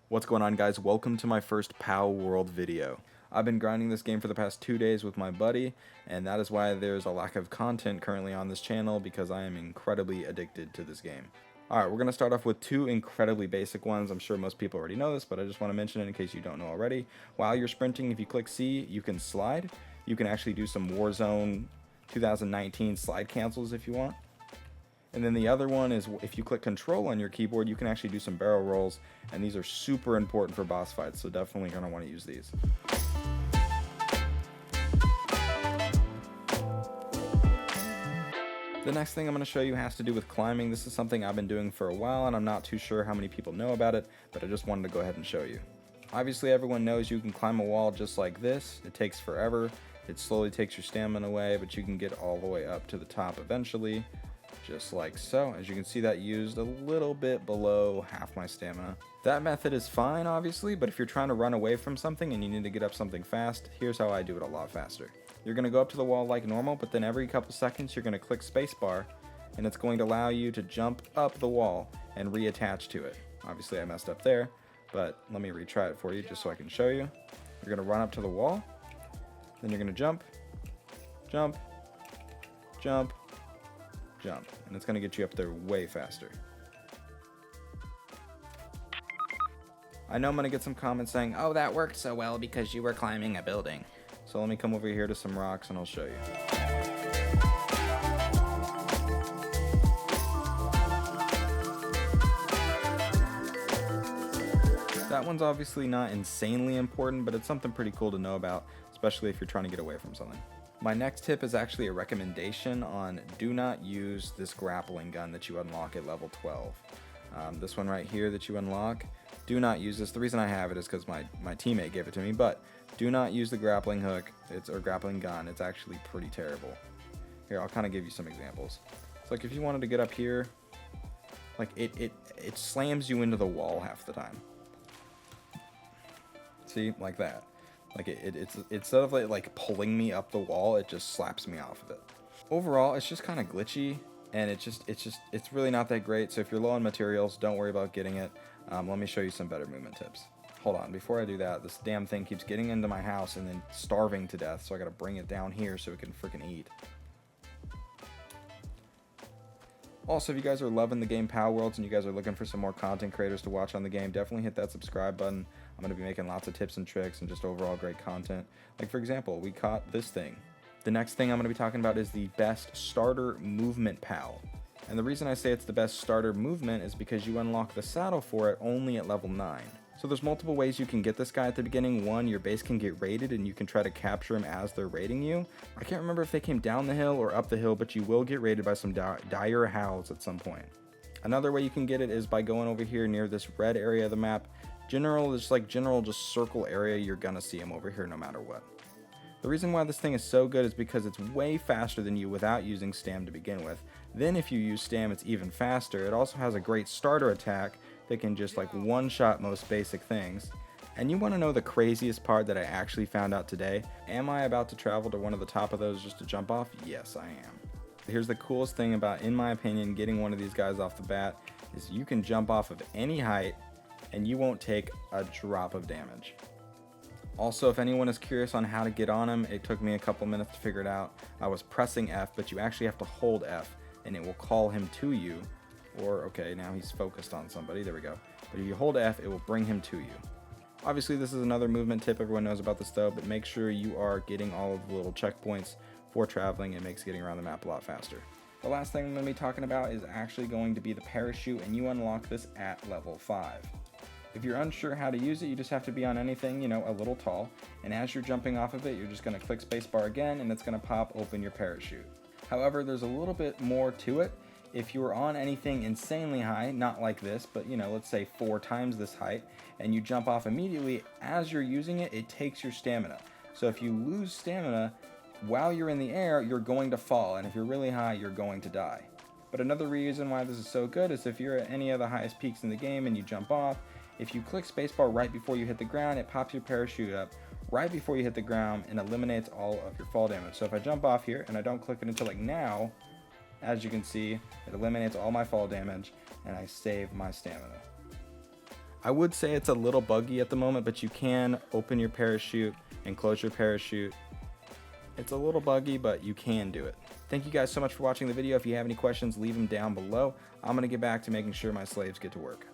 What's going on, guys? Welcome to my first Palworld video. I've been grinding this game for the past 2 days with my buddy, and that is why there's a lack of content currently on this channel, because I am incredibly addicted to this game. Alright, we're going to start off with two incredibly basic ones. I'm sure most people already know this, but I just want to mention it in case you don't know already. While you're sprinting, if you click C, you can slide. You can actually do some Warzone 2019 slide cancels if you want. And then the other one is if you click control on your keyboard, you can actually do some barrel rolls, and these are super important for boss fights, so definitely going to want to use these. The next thing I'm going to show you has to do with climbing. This is something I've been doing for a while, and I'm not too sure how many people know about it, but I just wanted to go ahead and show you. Obviously, everyone knows you can climb a wall just like this. It takes forever. It slowly takes your stamina away, but you can get all the way up to the top eventually. Just like so. As you can see, that used a little bit below half my stamina. That method is fine, obviously, but if you're trying to run away from something and you need to get up something fast, here's how I do it a lot faster. You're going to go up to the wall like normal, but then every couple seconds you're going to click spacebar, and it's going to allow you to jump up the wall and reattach to it. Obviously I messed up there, but let me retry it for you just so I can show you. You're going to run up to the wall, then you're going to jump, jump, jump, jump, and it's going to get you up there way faster. I know I'm going to get some comments saying, oh, that worked so well because you were climbing a building. So let me come over here to some rocks and I'll show you. That one's obviously not insanely important, but it's something pretty cool to know about, especially if you're trying to get away from something. My next tip is actually a recommendation on do not use this grappling gun that you unlock at level 12. This one right here that you unlock, do not use this. The reason I have it is because my teammate gave it to me, but do not use the grappling hook or grappling gun. It's actually pretty terrible. Here, I'll kind of give you some examples. It's like if you wanted to get up here, like it slams you into the wall half the time. See, like that. Like it's instead of like pulling me up the wall, it just slaps me off of it. Overall, it's just kind of glitchy, and it's really not that great. So if you're low on materials, don't worry about getting it. Let me show you some better movement tips. Hold on, before I do that, this damn thing keeps getting into my house and then starving to death, so I gotta bring it down here so it can freaking eat. Also, if you guys are loving the game Palworld and you guys are looking for some more content creators to watch on the game, definitely hit that subscribe button. I'm going to be making lots of tips and tricks and just overall great content. Like, for example, we caught this thing. The next thing I'm going to be talking about is the best starter movement PAL. And the reason I say it's the best starter movement is because you unlock the saddle for it only at level 9. So there's multiple ways you can get this guy at the beginning. One, your base can get raided and you can try to capture him as they're raiding you. I can't remember if they came down the hill or up the hill, but you will get raided by some dire howls at some point. Another way you can get it is by going over here near this red area of the map. General just circle area, you're gonna see him over here no matter what. The reason why this thing is so good is because it's way faster than you without using stam to begin with. Then if you use stam, it's even faster. It also has a great starter attack that can just like one-shot most basic things. And you want to know the craziest part that I actually found out today? Am I about to travel to one of the top of those just to jump off? Yes, I am. Here's the coolest thing about, in my opinion, getting one of these guys off the bat is you can jump off of any height and you won't take a drop of damage. Also, if anyone is curious on how to get on him, it took me a couple minutes to figure it out. I was pressing F, but you actually have to hold F and it will call him to you. Or, okay, now he's focused on somebody, there we go. But if you hold F, it will bring him to you. Obviously, this is another movement tip, everyone knows about this though, but make sure you are getting all of the little checkpoints for traveling. It makes getting around the map a lot faster. The last thing I'm going to be talking about is actually going to be the parachute, and you unlock this at level 5. If you're unsure how to use it, you just have to be on anything, a little tall, and as you're jumping off of it, you're just going to click spacebar again, and it's going to pop open your parachute. However, there's a little bit more to it. If you were on anything insanely high, not like this, but let's say 4 times this height, and you jump off immediately, as you're using it, it takes your stamina. So if you lose stamina while you're in the air, you're going to fall, and if you're really high, you're going to die. But another reason why this is so good is if you're at any of the highest peaks in the game and you jump off, if you click spacebar right before you hit the ground, it pops your parachute up right before you hit the ground and eliminates all of your fall damage. So if I jump off here and I don't click it until like now, as you can see, it eliminates all my fall damage and I save my stamina. I would say it's a little buggy at the moment, but you can open your parachute and close your parachute. It's a little buggy, but you can do it. Thank you guys so much for watching the video. If you have any questions, leave them down below. I'm going to get back to making sure my slaves get to work.